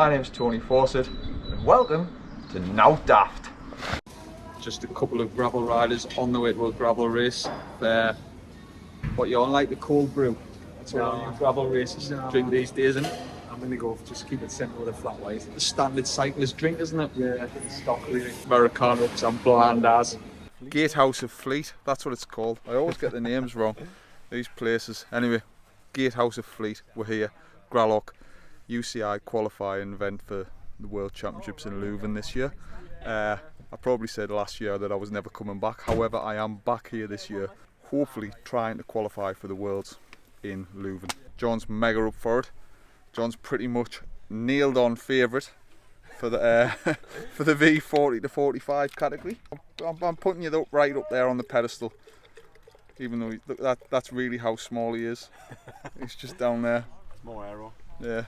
My name's Tony Fawcett, and welcome to Now Daft. Just a couple of gravel riders on the way to a gravel race. What, you on like the cold brew? That's what all you gravel racers drink these days, isn't it? I'm going to go just keep it simple with a flat white. The standard cyclist drink, isn't it? Yeah, stock really. Americano, because I'm bland as. Gatehouse of Fleet, that's what it's called. I always get the names wrong, these places. Anyway, Gatehouse of Fleet, we're here. Gralloch, UCI qualifying event for the World Championships in Leuven this year. I probably said last year that I was never coming back. However, I am back here this year, hopefully trying to qualify for the Worlds in Leuven. John's mega up for it. John's pretty much nailed on favourite for the for the V40 to 45 category. I'm putting you up right up there on the pedestal, even though look, that's really how small he is. He's just down there. More aero. Yeah.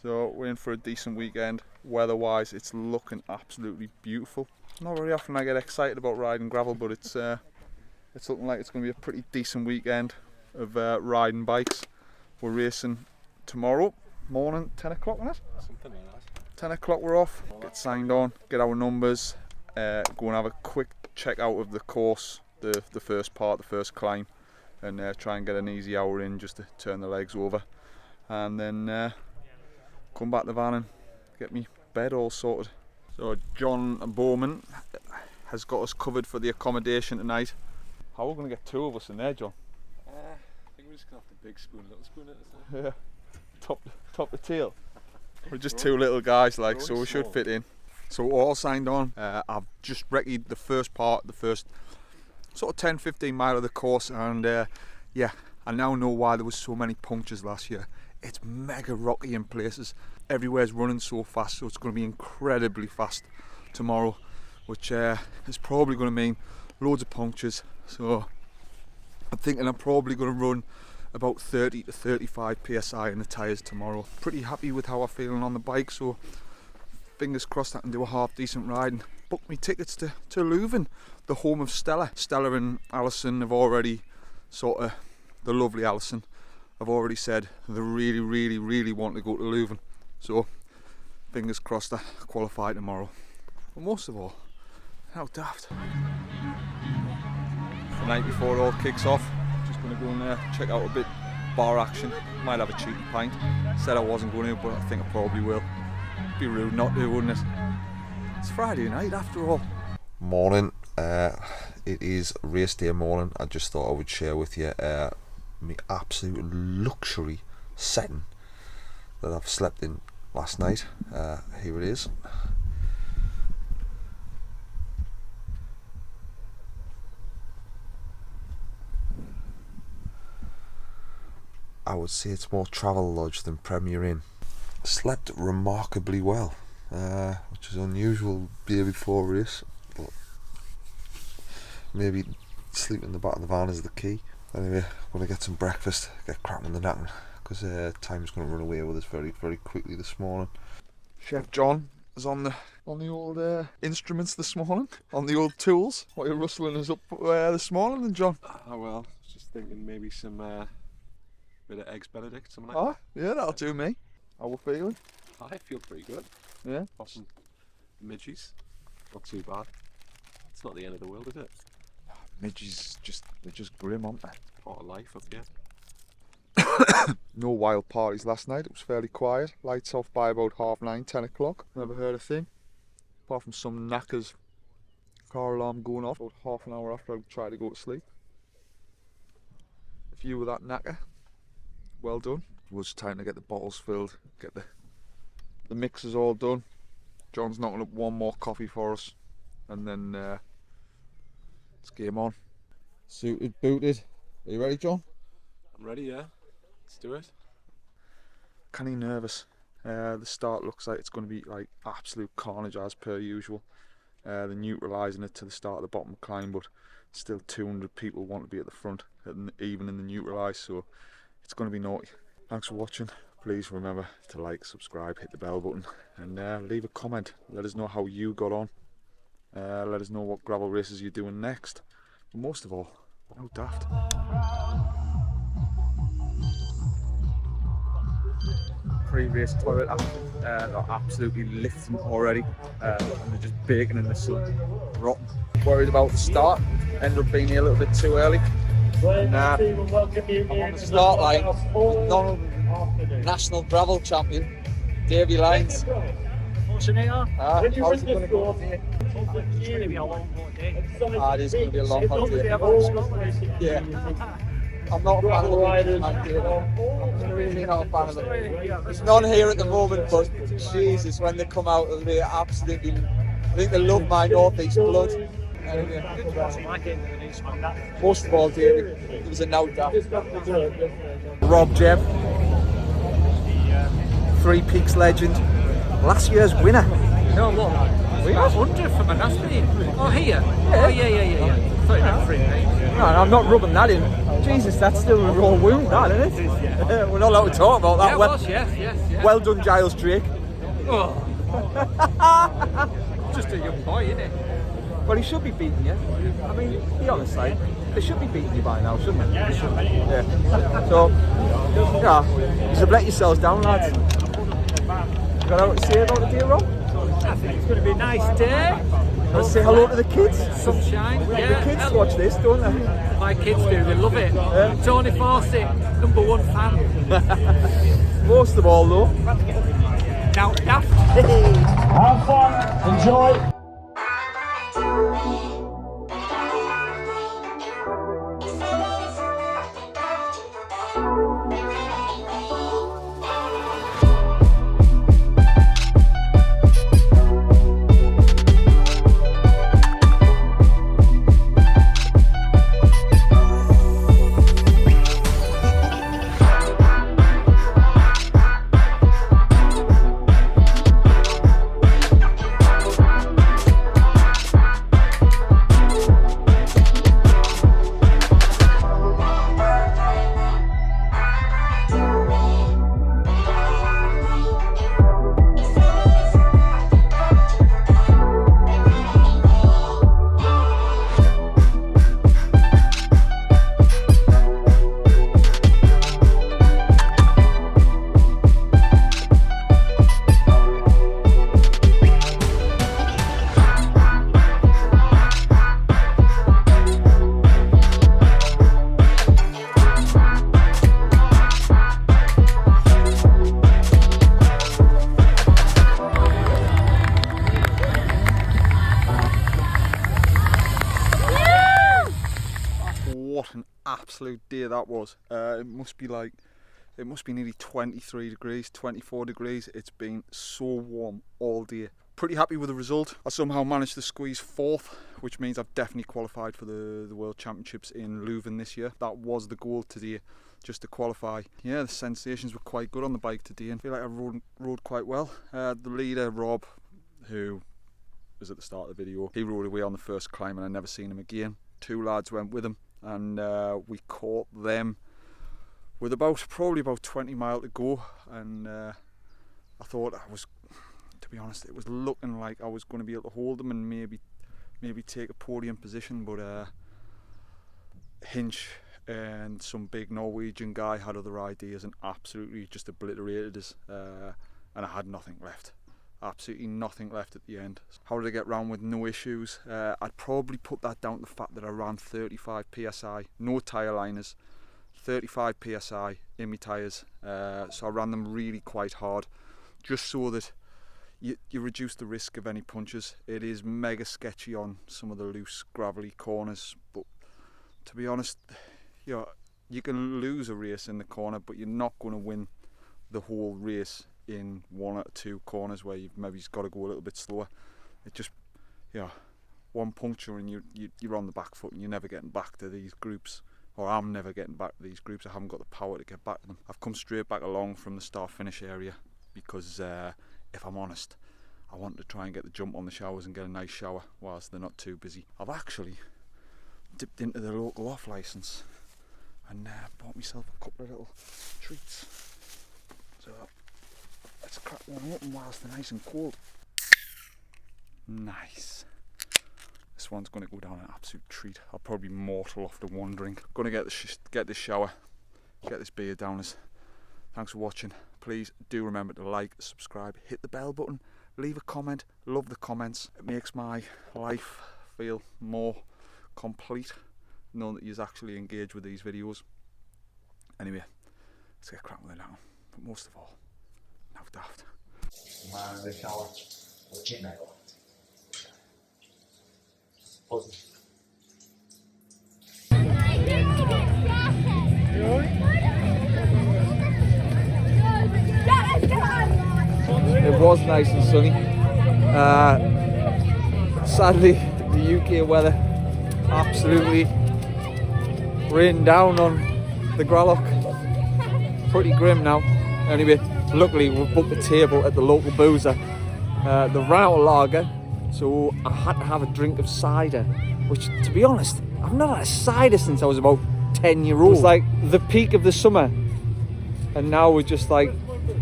So we're in for a decent weekend. Weather-wise, it's looking absolutely beautiful. Not very often I get excited about riding gravel, but it's looking like it's going to be a pretty decent weekend of riding bikes. We're racing tomorrow morning, 10 o'clock, isn't it? Something like that. 10 o'clock we're off, get signed on, get our numbers, go and have a quick check out of the course, the first part, the first climb, and try and get an easy hour in just to turn the legs over, and then come back to the van and get me bed all sorted. So John Bowman has got us covered for the accommodation tonight. How are we going to get two of us in there, John? I think we're just going to have the big spoon, little spoon it, isn't it? Yeah, top to tail. We're just two little guys, like, so we should fit in. So we're all signed on. I've just recce'd the first part, the first sort of 10-15 mile of the course, and yeah, I now know why there was so many punctures last year. It's mega rocky in places. Everywhere's running so fast, so it's going to be incredibly fast tomorrow, which is probably going to mean loads of punctures. So I'm thinking I'm probably going to run about 30 to 35 psi in the tyres tomorrow. Pretty happy with how I'm feeling on the bike, so fingers crossed I can do a half decent ride and book me tickets to Leuven, the home of Stella. Stella and Alison have already the lovely Alison have already said they really want to go to Leuven, so fingers crossed I qualify tomorrow. But most of all, how daft. The night before it all kicks off, just going to go in there, check out a bit bar action, might have a cheeky pint. Said I wasn't going to, but I think I probably will. Be rude not to, wouldn't it? It's Friday night after all. Morning, it is race day morning. I just thought I would share with you my absolute luxury setting that I've slept in last night. Here it is. I would say it's more travel lodge than Premier Inn. Slept remarkably well, which is unusual day before race, but maybe sleep in the back of the van is the key. Anyway, I'm going to get some breakfast, get cracking with the napping, because time's going to run away with us very quickly this morning. Chef John is on the old instruments this morning, on the old tools. What are you rustling us up this morning then, John? Oh well, just thinking maybe some bit of eggs Benedict, something like Ah, yeah, that'll do me. How we feeling? that. I feel pretty good. Yeah. Popping midgies, not too bad. It's not the end of the world, is it? Midges, they're just grim, aren't they? Part of life up here. No wild parties last night, it was fairly quiet. Lights off by about 9:30, 10 o'clock. Never heard a thing. Apart from some knackers car alarm going off about half an hour after I tried to go to sleep. If you were that knacker, well done. It was time to get the bottles filled, get the mixers all done. John's knocking up one more coffee for us, and then it's game on. Suited, booted. Are you ready, John? I'm ready, yeah. Let's do it. Kinda nervous. The start looks like it's going to be like absolute carnage as per usual. They're neutralising it to the start of the bottom climb, but still 200 people want to be at the front, even in the neutralised, so it's going to be naughty. Thanks for watching. Please remember to like, subscribe, hit the bell button, and leave a comment. Let us know how you got on. Let us know what gravel races you're doing next. But most of all, how daft. pre-race toilet after. They're absolutely lifting already, and they're just baking in the sun. Rotten. Worried about the start. Ended up being here a little bit too early. And, I'm on the start line with national gravel champion Davy Lyons. What's in here? How's it going to go today? It's going to be a long hot day. It is going to be a long hot day. Yeah. I'm not a fan of the riders. I'm really not a fan of them. There's none here at the moment, but Jesus, when they come out, they absolutely, I think they love my North East blood. Most of all, David, it was a no doubt. Rob Jeb, Three Peaks legend, last year's winner. No, what? We got 100 from a Nasty. Oh, here? Yeah. Oh, yeah. I thought you meant 3 Peaks. No, I'm not rubbing that in. Jesus, that's still a raw wound, that, isn't it? Yeah. We're not allowed to talk about that. Yeah, Well, yes. well done, Giles Drake. Oh. Just a young boy, isn't it? Well, he should be beating you. I mean, be honest, like, they should be beating you by now, shouldn't they? Yeah. So, yeah, you should let yourselves down, lads. You got anything to say about the day, Rob? I think it's going to be a nice day. Let's say hello to the kids. Sunshine, yeah. The kids watch this, don't they? My kids do, they love it. Tony Fawcett, #1 fan. Most of all, though. Now, daft. Have fun, enjoy. What an absolute day that was. It must be nearly 23 degrees, 24 degrees. It's been so warm all day. Pretty happy with the result. I somehow managed to squeeze 4th, which means I've definitely qualified for the World Championships in Leuven this year. That was the goal today, just to qualify. Yeah, the sensations were quite good on the bike today, and I feel like I rode quite well. The leader, Rob, who was at the start of the video, he rode away on the first climb and I never seen him again. 2 lads went with him, and we caught them with probably about 20 miles to go, and I thought to be honest, it was looking like I was going to be able to hold them and maybe take a podium position, but Hinch and some big Norwegian guy had other ideas and absolutely just obliterated us, and I had nothing left. Absolutely nothing left at the end. How did I get round with no issues? I'd probably put that down to the fact that I ran 35 psi, no tyre liners, 35 psi in my tyres, so I ran them really quite hard, just so that you reduce the risk of any punches. It is mega sketchy on some of the loose gravelly corners, but to be honest, you can lose a race in the corner, but you're not going to win the whole race in 1 or 2 corners where you've maybe got to go a little bit slower. It just, one puncture and you're on the back foot and you're never getting back to these groups, or I'm never getting back to these groups. I haven't got the power to get back to them. I've come straight back along from the start finish area because if I'm honest, I want to try and get the jump on the showers and get a nice shower whilst they're not too busy. I've actually dipped into the local off licence and bought myself a couple of little treats. So let's crack one open whilst they're nice and cold. Nice. This one's going to go down an absolute treat. I'll probably be mortal after one drink. Going to get this shower, get this beer down as Thanks for watching. Please do remember to like, subscribe, hit the bell button, leave a comment. Love the comments. It makes my life feel more complete knowing that you're actually engaged with these videos. Anyway, let's get cracking with it now. But most of all, now daft. It was nice and sunny. Sadly, the UK weather absolutely rained down on the Gralloch. Pretty grim now. Anyway, luckily we've booked a table at the local boozer, the Rauer Lager, so I had to have a drink of cider, which, to be honest, I've not had a cider since I was about 10 years old. It was like the peak of the summer, and now we're just like,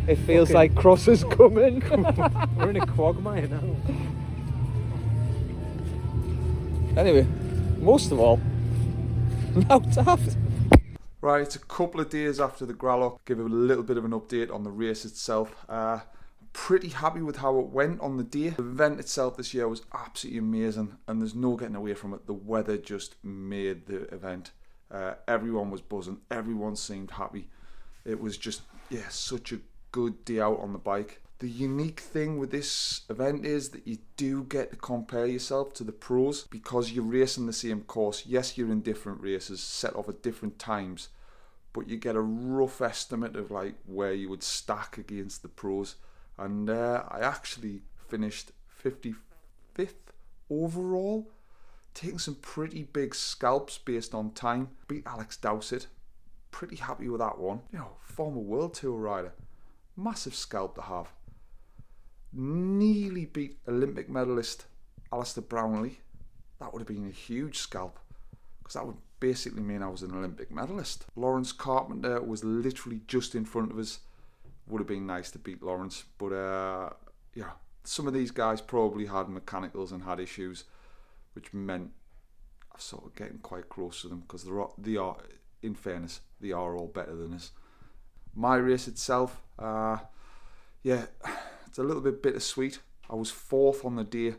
it feels like crosses coming. We're in a quagmire now. Anyway, most of all, now daft. Right, it's a couple of days after the Gralloch. Give a little bit of an update on the race itself. Pretty happy with how it went on the day. The event itself this year was absolutely amazing, and there's no getting away from it. The weather just made the event. Everyone was buzzing. Everyone seemed happy. It was just, yeah, such a good day out on the bike. The unique thing with this event is that you do get to compare yourself to the pros because you're racing the same course. Yes, you're in different races, set off at different times, but you get a rough estimate of like where you would stack against the pros. And I actually finished 55th overall, taking some pretty big scalps based on time. Beat Alex Dowsett. Pretty happy with that one. You know, former World Tour rider. Massive scalp to have. Nearly beat Olympic medalist Alistair Brownlee. That would have been a huge scalp, because that would basically mean I was an Olympic medalist. Lawrence Carpenter was literally just in front of us. Would have been nice to beat Lawrence, but yeah, some of these guys probably had mechanicals and had issues, which meant I was sort of getting quite close to them, because they are, in fairness, they are all better than us. My race itself, yeah, it's a little bit bittersweet. I was 4th on the day.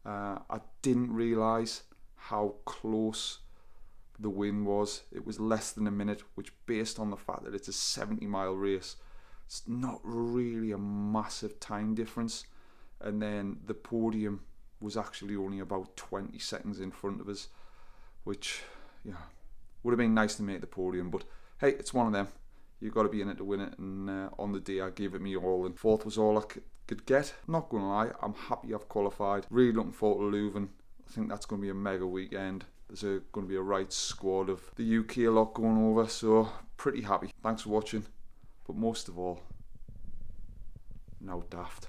I didn't realise how close the win was. It was less than a minute, which, based on the fact that it's a 70-mile race, it's not really a massive time difference. And then the podium was actually only about 20 seconds in front of us, which, yeah, would have been nice to make the podium, but hey, it's one of them. You've got to be in it to win it, and on the day I gave it me all, and 4th was all I could get. Not going to lie, I'm happy I've qualified. Really looking forward to Leuven. I think that's going to be a mega weekend. There's going to be a right squad of the UK lot going over, so pretty happy. Thanks for watching, but most of all, now daft.